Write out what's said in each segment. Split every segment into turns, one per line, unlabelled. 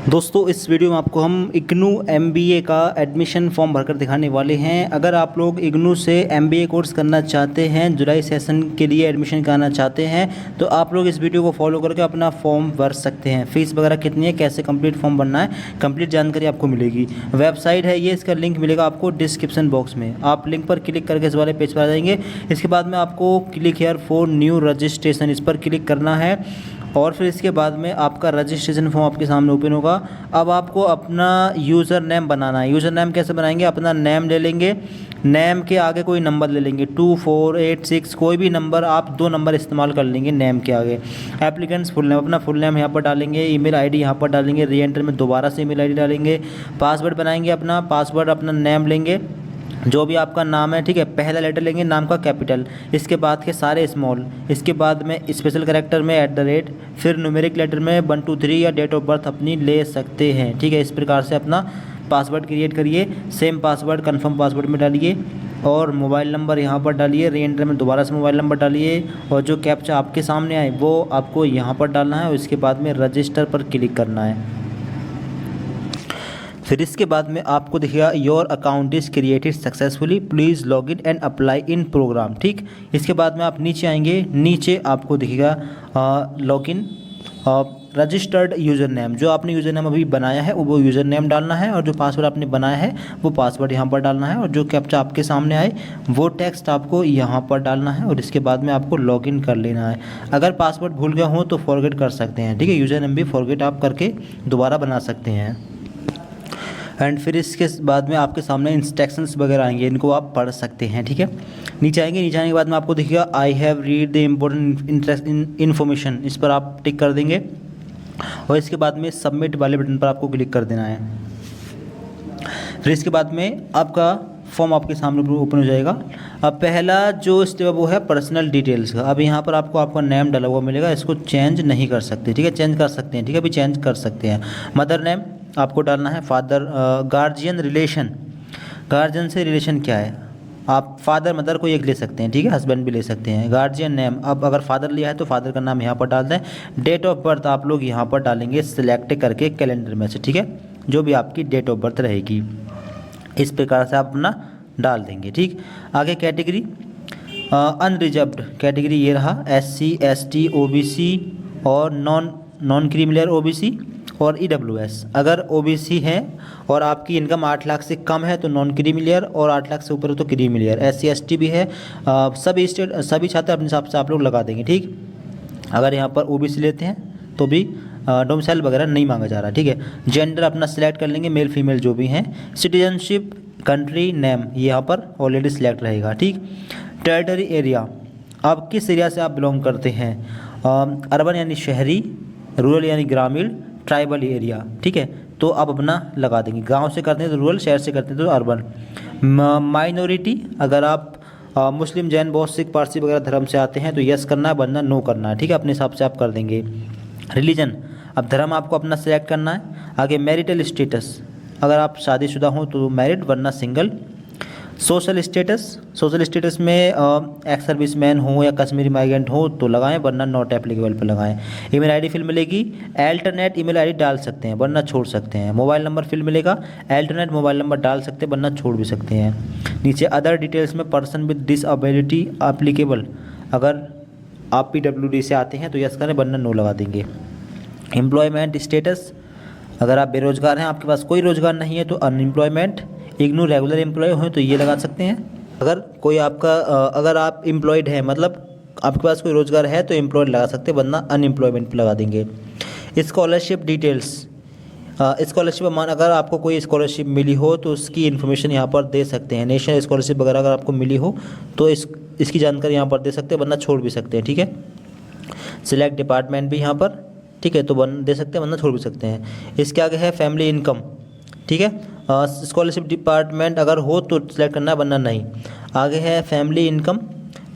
दोस्तों इस वीडियो में आपको हम इग्नू एमबीए का एडमिशन फॉर्म भरकर दिखाने वाले हैं। अगर आप लोग इग्नू से एमबीए कोर्स करना चाहते हैं, जुलाई सेशन के लिए एडमिशन कराना चाहते हैं, तो आप लोग इस वीडियो को फॉलो करके अपना फॉर्म भर सकते हैं। फीस वगैरह कितनी है, कैसे कंप्लीट फॉर्म भरना है, कंप्लीट जानकारी आपको मिलेगी। वेबसाइट है ये, इसका लिंक मिलेगा आपको डिस्क्रिप्शन बॉक्स में। आप लिंक पर क्लिक करके इस वाले पेज पर आ जाएंगे। इसके बाद में आपको click here for new registration, इस पर क्लिक करना है और फिर इसके बाद में आपका रजिस्ट्रेशन फॉर्म आपके सामने ओपन होगा। अब आपको अपना यूज़र नेम बनाना है। यूज़र नेम कैसे बनाएंगे, अपना नेम ले लेंगे, नेम के आगे कोई नंबर ले लेंगे 2 4 8 6, कोई भी नंबर, आप 2 नंबर इस्तेमाल कर लेंगे नेम के आगे। एप्लीकेंट्स फुल नेम, अपना फुल नेम यहाँ पर डालेंगे, ईमेल आईडी यहाँ पर डालेंगे, री एंटर में दोबारा से ईमेल आईडी डालेंगे। पासवर्ड बनाएंगे अपना, पासवर्ड अपना नेम लेंगे, जो भी आपका नाम है, ठीक है। पहला लेटर लेंगे नाम का कैपिटल, इसके बाद के सारे स्मॉल, इसके बाद में स्पेशल कैरेक्टर में @, फिर न्यूमेरिक लेटर में 1 2 3 या डेट ऑफ बर्थ अपनी ले सकते हैं, ठीक है। इस प्रकार से अपना पासवर्ड क्रिएट करिए। सेम पासवर्ड कन्फर्म पासवर्ड में डालिए और मोबाइल नंबर यहाँ पर डालिए, री एंटर में दोबारा से मोबाइल नंबर डालिए और जो कैप्चा आपके सामने आए वो आपको यहाँ पर डालना है और इसके बाद में रजिस्टर पर क्लिक करना है। फिर इसके बाद में आपको दिखेगा your account is created successfully, please log in and apply in programme, ठीक। इसके बाद में आप नीचे आएंगे, नीचे आपको दिखेगा log in registered user name, जो आपने यूज़र नेम अभी बनाया है वो यूज़र नेम डालना है और जो पासवर्ड आपने बनाया है वो पासवर्ड यहाँ पर डालना है और जो कैप्चा आपके सामने आए वो टेक्स्ट आपको यहाँ पर डालना है और इसके बाद में आपको लॉगिन कर लेना है। अगर पासवर्ड भूल गए हो तो फॉरगेट कर सकते हैं, ठीक है। यूज़र नेम भी फॉरगेट आप करके दोबारा बना सकते हैं। एंड फिर इसके बाद में आपके सामने इंस्ट्रक्शंस वगैरह आएंगे, इनको आप पढ़ सकते हैं, ठीक है। नीचे आएंगे, नीचे आने के बाद में आपको दिखेगा I have read the important information, इस पर आप टिक कर देंगे और इसके बाद में सबमिट वाले बटन पर आपको क्लिक कर देना है। फिर इसके बाद में आपका फॉर्म आपके सामने ओपन हो जाएगा। अब पहला जो स्टेप वो है पर्सनल डिटेल्स का। अब यहाँ पर आपको आपका नेम डाला हुआ मिलेगा, इसको चेंज नहीं कर सकते, ठीक है। चेंज कर सकते हैं, ठीक है, अभी चेंज कर सकते हैं। मदर नेम आपको डालना है, फादर, गार्जियन रिलेशन, गार्जियन से रिलेशन क्या है, आप फादर मदर को एक ले सकते हैं, ठीक है, हस्बैंड भी ले सकते हैं। गार्जियन नेम, अब अगर फादर लिया है तो फादर का नाम यहाँ पर डाल दें। डेट ऑफ बर्थ आप लोग यहाँ पर डालेंगे सिलेक्ट करके कैलेंडर में से, ठीक है, जो भी आपकी डेट ऑफ बर्थ रहेगी इस प्रकार से आप अपना डाल देंगे, ठीक। आगे कैटेगरी, अनरिजर्व्ड कैटेगरी ये रहा, SC ST OBC और नॉन क्रीमिलियर OBC और EWS। अगर OBC है और आपकी इनकम 8 लाख से कम है तो नॉन क्रीमिलियर और 8 लाख से ऊपर हो तो क्रीमिलियर। SC ST भी है, सभी छात्र अपने हिसाब से आप लोग लगा देंगे, ठीक। अगर यहाँ पर OBC लेते हैं तो भी डोमिसाइल वगैरह नहीं मांगा जा रहा, ठीक है। जेंडर अपना सिलेक्ट कर लेंगे, मेल फीमेल जो भी हैं। सिटीजनशिप, कंट्री नेम ये यहाँ पर ऑलरेडी सिलेक्ट रहेगा, ठीक। टेरिटरी एरिया, आप किस एरिया से आप बिलोंग करते हैं, अर्बन यानी शहरी, रूरल यानी ग्रामीण, ट्राइबल एरिया, ठीक है, तो आप अपना लगा देंगे। गांव से करते हैं तो रूरल, शहर से करते हैं तो अर्बन। माइनॉरिटी, अगर आप मुस्लिम, जैन, बौद्ध, सिख, पारसी वगैरह धर्म से आते हैं तो यस करना है, वरना नो करना है, ठीक है, अपने हिसाब से आप कर देंगे। रिलीजन, अब धर्म आपको अपना सेलेक्ट करना है। आगे मैरिटल स्टेटस, अगर आप शादीशुदा हो तो मैरिड वरना सिंगल। सोशल स्टेटस में एक्स सर्विसमैन हो या कश्मीरी माइग्रेंट हो तो लगाएं, वरना नॉट एप्लीकेबल पर लगाएं। ईमेल आईडी फिल मिलेगी, अल्टरनेट ईमेल आईडी डाल सकते हैं वरना छोड़ सकते हैं। मोबाइल नंबर फिल मिलेगा, अल्टरनेट मोबाइल नंबर डाल सकते हैं वरना छोड़ भी सकते हैं। नीचे अदर डिटेल्स में पर्सन विद डिसएबिलिटी एप्लीकेबल, अगर आप PWD से आते हैं तो यस करें वरना नो लगा देंगे। एम्प्लॉयमेंट स्टेटस, अगर आप बेरोजगार हैं, आपके पास कोई रोज़गार नहीं है तो अनएम्प्लॉयमेंट। इग्नू रेगुलर एम्प्लॉय हो तो ये लगा सकते हैं। अगर कोई आपका अगर आप एम्प्लॉयड है, मतलब आपके पास कोई रोज़गार है तो एम्प्लॉयड लगा सकते हैं वरना अनएम्प्लॉयमेंट लगा देंगे। स्कॉलरशिप डिटेल्स, स्कॉलरशिप अमाउंट, अगर आपको कोई स्कॉलरशिप मिली हो तो उसकी इन्फॉर्मेशन यहाँ पर दे सकते हैं। नेशनल स्कॉलरशिप वगैरह अगर आपको मिली हो तो इसकी जानकारी यहाँ पर दे सकते हैं वरना छोड़ भी सकते हैं, ठीक है। सिलेक्ट डिपार्टमेंट भी यहाँ पर, ठीक है, तो दे सकते हैं वरना छोड़ भी सकते हैं। इसके आगे है फैमिली इनकम, ठीक है। स्कॉलरशिप डिपार्टमेंट अगर हो तो सिलेक्ट करना है वरना नहीं। आगे है फैमिली इनकम,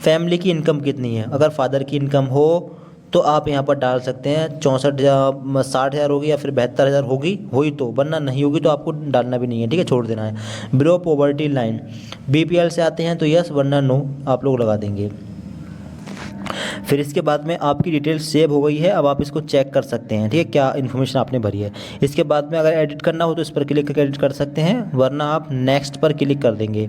फैमिली की इनकम कितनी है, अगर फादर की इनकम हो तो आप यहाँ पर डाल सकते हैं 64,000 60,000 होगी या फिर 72,000 होगी, हुई तो, वरना नहीं होगी तो आपको डालना भी नहीं है, ठीक है, छोड़ देना है। बिलो पॉवर्टी लाइन, BPL से आते हैं तो यस वरना नो आप लोग लगा देंगे। फिर इसके बाद में आपकी डिटेल सेव हो गई है। अब आप इसको चेक कर सकते हैं, ठीक है, क्या इन्फॉर्मेशन आपने भरी है। इसके बाद में अगर एडिट करना हो तो इस पर क्लिक करके एडिट कर सकते हैं, वरना आप नेक्स्ट पर क्लिक कर देंगे।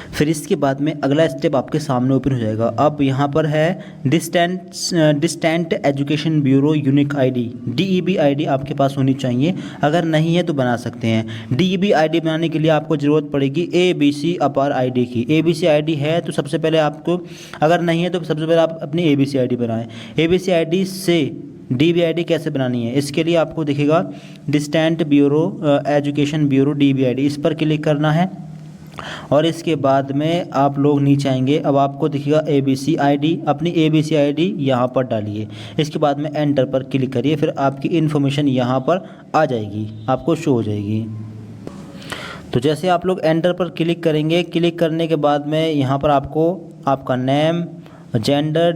फिर इसके बाद में अगला स्टेप आपके सामने ओपन हो जाएगा। अब यहाँ पर है distant education bureau unique ID, DEB ID आपके पास होनी चाहिए। अगर नहीं है तो बना सकते हैं। DEB आईडी बनाने के लिए आपको ज़रूरत पड़ेगी ABC अपार आईडी की। ABC आईडी है तो सबसे पहले आपको, अगर नहीं है तो सबसे पहले आप अपनी ABC आईडी बनाएं। ABC आईडी से DB आईडी कैसे बनानी है, इसके लिए आपको दिखेगा distant bureau education bureau DB ID, इस पर क्लिक करना है। और इसके बाद में आप लोग नीचे आएंगे। अब आपको दिखेगा ABC आईडी, अपनी ABC आईडी यहाँ पर डालिए। इसके बाद में एंटर पर क्लिक करिए, फिर आपकी इन्फॉर्मेशन यहाँ पर आ जाएगी, आपको शो हो जाएगी। तो जैसे आप लोग एंटर पर क्लिक करेंगे, क्लिक करने के बाद में यहाँ पर आपको आपका name, gender,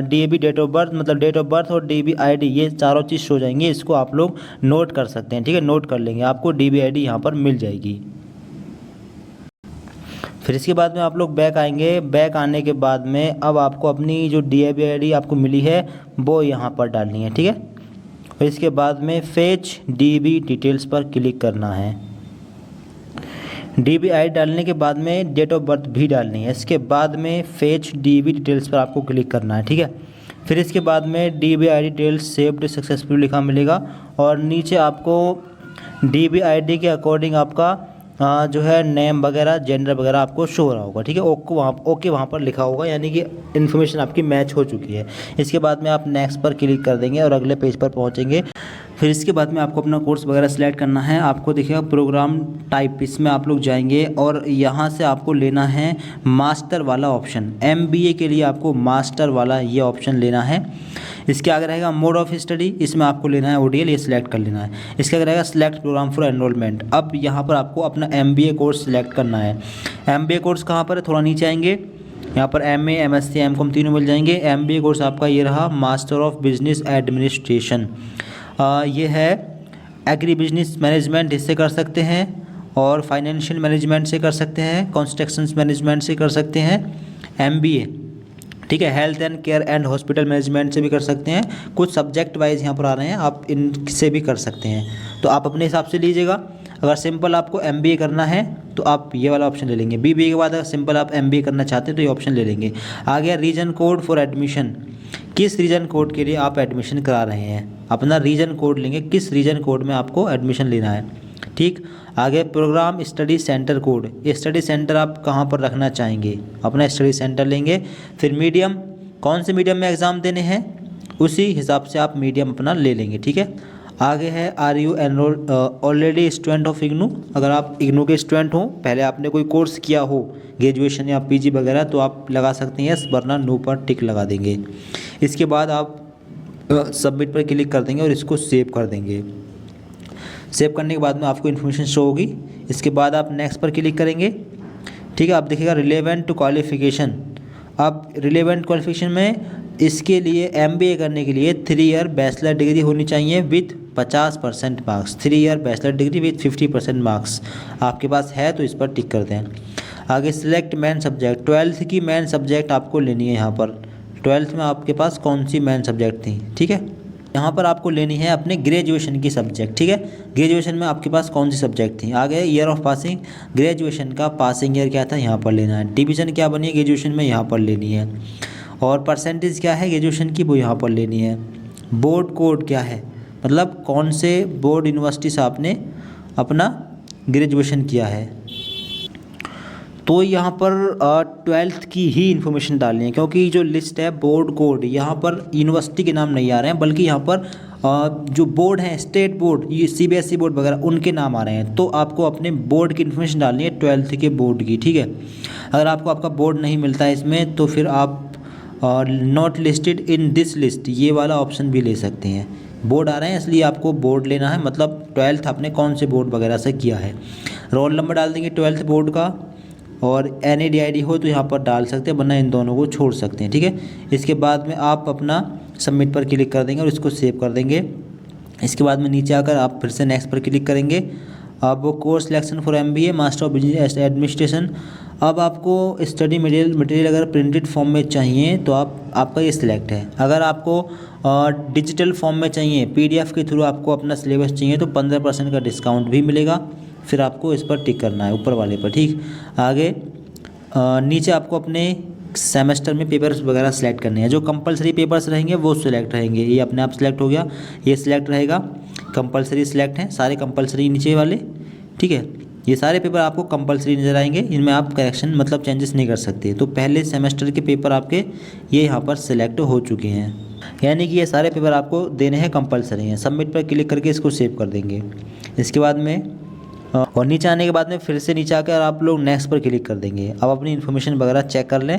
DAB date of birth, मतलब डेट ऑफ बर्थ और DB आईडी, ये चारों चीज़ शो जाएंगे। इसको आप लोग नोट कर सकते हैं, ठीक है, नोट कर लेंगे, आपको DB आईडी यहाँ पर मिल जाएगी। फिर इसके बाद में आप लोग बैक आएंगे। बैक आने के बाद में अब आपको अपनी जो DAB आईडी आपको मिली है वो यहाँ पर डालनी है, ठीक है। और इसके बाद में फेच DB डिटेल्स पर क्लिक करना है। DB आईडी डालने के बाद में डेट ऑफ बर्थ भी डालनी है। इसके बाद में फेच DB डिटेल्स पर आपको क्लिक करना है, ठीक है। फिर इसके बाद में DB ID details saved successful लिखा मिलेगा और नीचे आपको DB आईडी के अकॉर्डिंग आपका जो है नेम वगैरह, जेंडर वगैरह आपको शो हो रहा होगा, ठीक है। ओके वहाँ पर लिखा होगा, यानी कि इन्फॉर्मेशन आपकी मैच हो चुकी है। इसके बाद में आप नेक्स्ट पर क्लिक कर देंगे और अगले पेज पर पहुँचेंगे। फिर इसके बाद में आपको अपना कोर्स वगैरह सेलेक्ट करना है। आपको देखिएगा प्रोग्राम टाइप, इसमें आप लोग जाएंगे और यहाँ से आपको लेना है मास्टर वाला ऑप्शन। MBA के लिए आपको मास्टर वाला ये ऑप्शन लेना है। इसके आगे रहेगा मोड ऑफ स्टडी, इसमें आपको लेना है ODL, ये सिलेक्ट कर लेना है। इसके आगे रहेगा सिलेक्ट प्रोग्राम फॉर एनरोलमेंट। अब यहाँ पर आपको अपना MBA कोर्स सिलेक्ट करना है। MBA कोर्स कहाँ पर है, थोड़ा नीचे आएंगे, यहाँ पर MA, MSc, MCOM तीनों मिल जाएंगे। MBA कोर्स आपका ये रहा, मास्टर ऑफ बिजनेस एडमिनिस्ट्रेशन। ये है एग्री बिजनेस मैनेजमेंट, इससे कर सकते हैं, और फाइनेंशियल मैनेजमेंट से कर सकते हैं, कंस्ट्रक्शन मैनेजमेंट से कर सकते हैं MBA, ठीक है। Health and care and hospital management से भी कर सकते हैं। कुछ सब्जेक्ट वाइज यहाँ पर आ रहे हैं, आप इनसे भी कर सकते हैं, तो आप अपने हिसाब से लीजिएगा। अगर सिंपल आपको MBA करना है तो आप ये वाला ऑप्शन ले लेंगे। BBA के बाद अगर सिंपल आप MBA करना चाहते हैं तो ये ऑप्शन ले लेंगे। आ गया रीजन कोड फॉर एडमिशन, किस रीजन कोड के लिए आप एडमिशन करा रहे हैं, अपना रीजन कोड लेंगे, किस रीजन कोड में आपको एडमिशन लेना है, ठीक। आगे programme study centre code, study centre आप कहाँ पर रखना चाहेंगे, अपना स्टडी सेंटर लेंगे। फिर मीडियम, कौन से मीडियम में एग्ज़ाम देने हैं, उसी हिसाब से आप मीडियम अपना ले लेंगे, ठीक है। आगे है are you enrolled already student of IGNOU, अगर आप इग्नू के स्टूडेंट हो, पहले आपने कोई कोर्स किया हो ग्रेजुएशन या PG वगैरह, तो आप लगा सकते हैं यस, वरना नो पर टिक लगा देंगे। इसके बाद आप सबमिट पर क्लिक कर देंगे और इसको सेव कर देंगे। सेव करने के बाद में आपको इन्फॉर्मेशन शो होगी। इसके बाद आप नेक्स्ट पर क्लिक करेंगे, ठीक है। आप देखिएगा रिलेवेंट टू क्वालिफिकेशन। अब रिलेवेंट क्वालिफिकेशन में इसके लिए MBA करने के लिए 3 ईयर बैचलर डिग्री होनी चाहिए with 50% marks, 3 year bachelor degree with 50% marks आपके पास है तो इस पर टिक कर दें। आगे सिलेक्ट मेन सब्जेक्ट, 12th की मेन सब्जेक्ट आपको लेनी है। यहाँ पर 12th में आपके पास कौन सी मेन सब्जेक्ट थी, ठीक है। यहाँ पर आपको लेनी है अपने ग्रेजुएशन की सब्जेक्ट, ठीक है। ग्रेजुएशन में आपके पास कौन सी सब्जेक्ट थी। आगे ईयर ऑफ पासिंग, ग्रेजुएशन का पासिंग ईयर क्या था, यहाँ पर लेना है। डिवीज़न क्या बनी है ग्रेजुएशन में, यहाँ पर लेनी है। और परसेंटेज क्या है ग्रेजुएशन की, वो यहाँ पर लेनी है। बोर्ड कोड क्या है, मतलब कौन से बोर्ड यूनिवर्सिटी से आपने अपना ग्रेजुएशन किया है। तो यहाँ पर 12th की ही इन्फॉर्मेशन डालनी है, क्योंकि जो लिस्ट है बोर्ड कोड, यहाँ पर यूनिवर्सिटी के नाम नहीं आ रहे हैं, बल्कि यहाँ पर जो बोर्ड हैं, स्टेट बोर्ड, ये CBSE बोर्ड वगैरह, उनके नाम आ रहे हैं। तो आपको अपने बोर्ड की इन्फॉर्मेशन डालनी है 12th के बोर्ड की, ठीक है। अगर आपको आपका बोर्ड नहीं मिलता है इसमें, तो फिर आप not listed in this list, ये वाला ऑप्शन भी ले सकते हैं। बोर्ड आ रहे हैं इसलिए आपको बोर्ड लेना है, मतलब 12th आपने कौन से बोर्ड वगैरह से किया है। रोल नंबर डाल देंगे 12th बोर्ड का, और NADID हो तो यहाँ पर डाल सकते हैं, वरना इन दोनों को छोड़ सकते हैं, ठीक है। इसके बाद में आप अपना सबमिट पर क्लिक कर देंगे और इसको सेव कर देंगे। इसके बाद में नीचे आकर आप फिर से नेक्स्ट पर क्लिक करेंगे। अब वो course selection for MBA master of business administration, अब आपको स्टडी मटेरियल अगर प्रिंटेड फॉर्म में चाहिए तो आपका ये सिलेक्ट है। अगर आपको डिजिटल फॉर्म में चाहिए, PDF के थ्रू आपको अपना सिलेबस चाहिए तो 15% का डिस्काउंट भी मिलेगा। फिर आपको इस पर टिक करना है ऊपर वाले पर, ठीक। आगे नीचे आपको अपने सेमेस्टर में पेपर्स वगैरह सेलेक्ट करने हैं। जो कंपलसरी पेपर्स रहेंगे वो सिलेक्ट रहेंगे, ये अपने आप सिलेक्ट हो गया, ये सिलेक्ट रहेगा। कंपलसरी सिलेक्ट हैं सारे कंपलसरी नीचे वाले, ठीक है। ये सारे पेपर आपको कंपलसरी नज़र आएंगे, इनमें आप करेक्शन मतलब चेंजेस नहीं कर सकते। तो पहले सेमेस्टर के पेपर आपके ये यहाँ पर सिलेक्ट हो चुके हैं, यानी कि ये सारे पेपर आपको देने हैं, कंपलसरी हैं। सबमिट पर क्लिक करके इसको सेव कर देंगे। इसके बाद में और नीचे आने के बाद में फिर से नीचे आकर आप लोग नेक्स्ट पर क्लिक कर देंगे। अब अपनी इन्फॉर्मेशन वगैरह चेक कर लें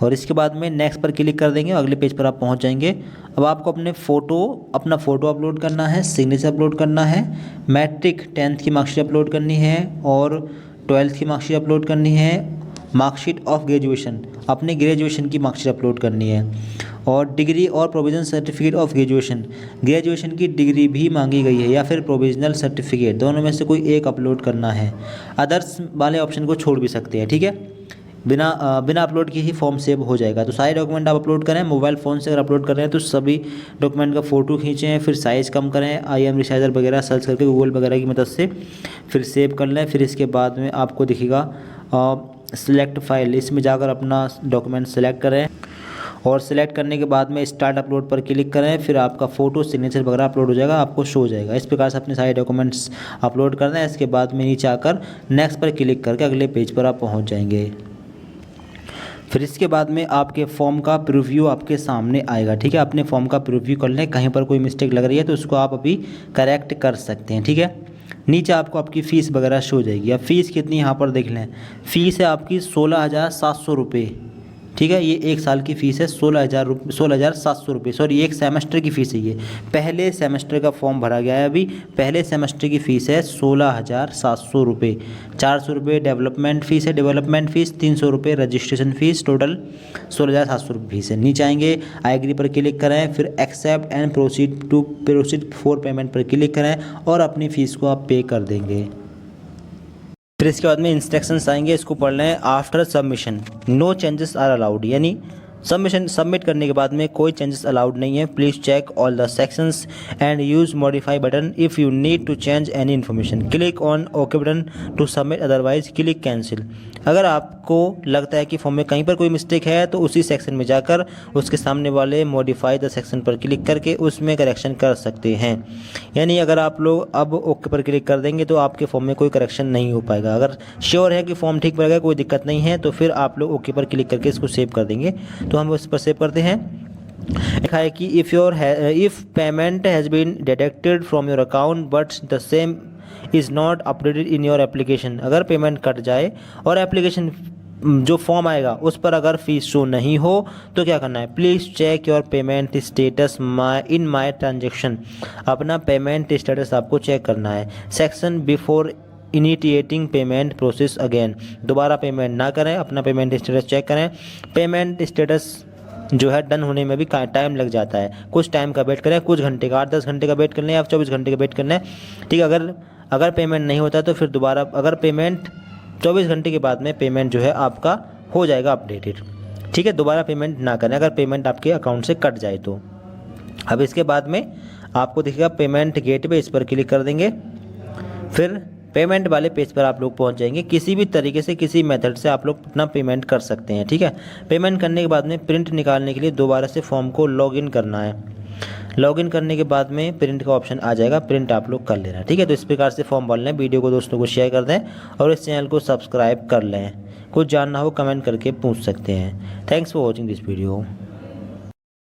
और इसके बाद में नेक्स्ट पर क्लिक कर देंगे, अगले पेज पर आप पहुंच जाएंगे। अब आपको अपना फ़ोटो अपलोड करना है, सिग्नेचर अपलोड करना है, मैट्रिक 10th की मार्कशीट अपलोड करनी है और 12th की मार्कशीट अपलोड करनी है, मार्कशीट ऑफ ग्रेजुएशन अपने ग्रेजुएशन की मार्कशीट अपलोड करनी है और डिग्री और प्रोविजनल सर्टिफिकेट ऑफ ग्रेजुएशन की डिग्री भी मांगी गई है या फिर प्रोविजनल सर्टिफिकेट, दोनों में से कोई एक अपलोड करना है। अदर्स वाले ऑप्शन को छोड़ भी सकते हैं, ठीक है। बिना अपलोड किए ही फॉर्म सेव हो जाएगा। तो सारे डॉक्यूमेंट आप अपलोड करें। मोबाइल फ़ोन से अगर अपलोड कर रहे हैं तो सभी डॉक्यूमेंट का फ़ोटो खींचें, फिर साइज़ कम करें, IM रिसाइजर वगैरह सर्च करके गूगल वगैरह की मदद से फिर सेव कर लें। फिर इसके बाद में आपको दिखेगा सिलेक्ट फाइल, इसमें जाकर अपना डॉक्यूमेंट सेलेक्ट करें और सेलेक्ट करने के बाद में स्टार्ट अपलोड पर क्लिक करें। फिर आपका फ़ोटो सिग्नेचर वगैरह अपलोड हो जाएगा, आपको शो हो जाएगा। इस प्रकार से अपने सारे डॉक्यूमेंट्स अपलोड करना है। इसके बाद में नीचे आकर नेक्स्ट पर क्लिक करके अगले पेज पर आप पहुँच जाएंगे। फिर इसके बाद में आपके फॉर्म का प्रीव्यू आपके सामने आएगा, ठीक है। अपने फॉर्म का प्रीव्यू कर लें, कहीं पर कोई मिस्टेक लग रही है तो उसको आप अभी करेक्ट कर सकते हैं, ठीक है। नीचे आपको आपकी फ़ीस वगैरह शो हो जाएगी। अब फ़ीस कितनी यहाँ पर देख लें, फ़ीस है आपकी 16,700 रुपये, ठीक है। ये एक साल की फ़ीस है 16,700 रुपये, सॉरी एक सेमेस्टर की फ़ीस है। ये पहले सेमेस्टर का फॉर्म भरा गया है अभी, पहले सेमेस्टर की फ़ीस है 16,700 रुपये। 400 रुपये डेवलपमेंट फ़ीस है, डेवलपमेंट फ़ीस 300 रुपये, रजिस्ट्रेशन फ़ीस, टोटल 16,700 रुपये फ़ीस है। नीचे आएंगे, आई एग्री पर क्लिक करें, फिर accept and proceed for payment पर क्लिक करें और अपनी फ़ीस को आप पे कर देंगे। फिर इसके बाद में इंस्ट्रक्शंस आएंगे, इसको पढ़ लें। After submission no changes are allowed, यानी सबमिट करने के बाद में कोई चेंजेस अलाउड नहीं है। Please check all the sections and use modify button if you need to change any information. Click on okay button to submit, otherwise click cancel. अगर आपको लगता है कि फॉर्म में कहीं पर कोई मिस्टेक है तो उसी सेक्शन में जाकर उसके सामने वाले मॉडिफाई द सेक्शन पर क्लिक करके उसमें करेक्शन कर सकते हैं। यानी अगर आप लोग अब ओके पर क्लिक कर देंगे तो आपके फॉर्म में कोई करेक्शन नहीं हो पाएगा। अगर श्योर है कि फॉर्म ठीक पड़ेगा, कोई दिक्कत नहीं है, तो फिर आप लोग ओके पर क्लिक करके इसको सेव कर देंगे। तो हम उस पर सेव करते हैं। लिखा है कि if payment has been deducted from your account but the same is not updated in your application, अगर पेमेंट कट जाए और एप्लीकेशन जो फॉर्म आएगा उस पर अगर फीस शो नहीं हो तो क्या करना है, please check your payment status in my transaction. अपना पेमेंट स्टेटस आपको चेक करना है। Section before initiating payment process again, दोबारा पेमेंट ना करें, अपना पेमेंट स्टेटस चेक करें। पेमेंट स्टेटस जो है डन होने में भी टाइम लग जाता है, कुछ टाइम का वेट करें, कुछ घंटे का, 8-10 घंटे का वेट कर लें या 24 घंटे का वेट कर लें, ठीक है। अगर पेमेंट नहीं होता तो फिर दोबारा, अगर पेमेंट 24 घंटे के बाद में पेमेंट जो है आपका हो जाएगा अपडेटेड, ठीक है। दोबारा पेमेंट ना करें अगर पेमेंट आपके अकाउंट से कट जाए तो। अब इसके बाद में आपको दिखेगा पेमेंट गेटवे, इस पर क्लिक कर देंगे। फिर पेमेंट वाले पेज पर आप लोग पहुंच जाएंगे। किसी भी तरीके से, किसी मेथड से आप लोग अपना पेमेंट कर सकते हैं, ठीक है। पेमेंट करने के बाद में प्रिंट निकालने के लिए दोबारा से फॉर्म को लॉगिन करना है। लॉगिन करने के बाद में प्रिंट का ऑप्शन आ जाएगा, प्रिंट आप लोग कर लेना, ठीक है। तो इस प्रकार से फॉर्म भर लें, वीडियो को दोस्तों को शेयर कर दें और इस चैनल को सब्सक्राइब कर लें। कुछ जानना हो कमेंट करके पूछ सकते हैं। Thanks for watching this video.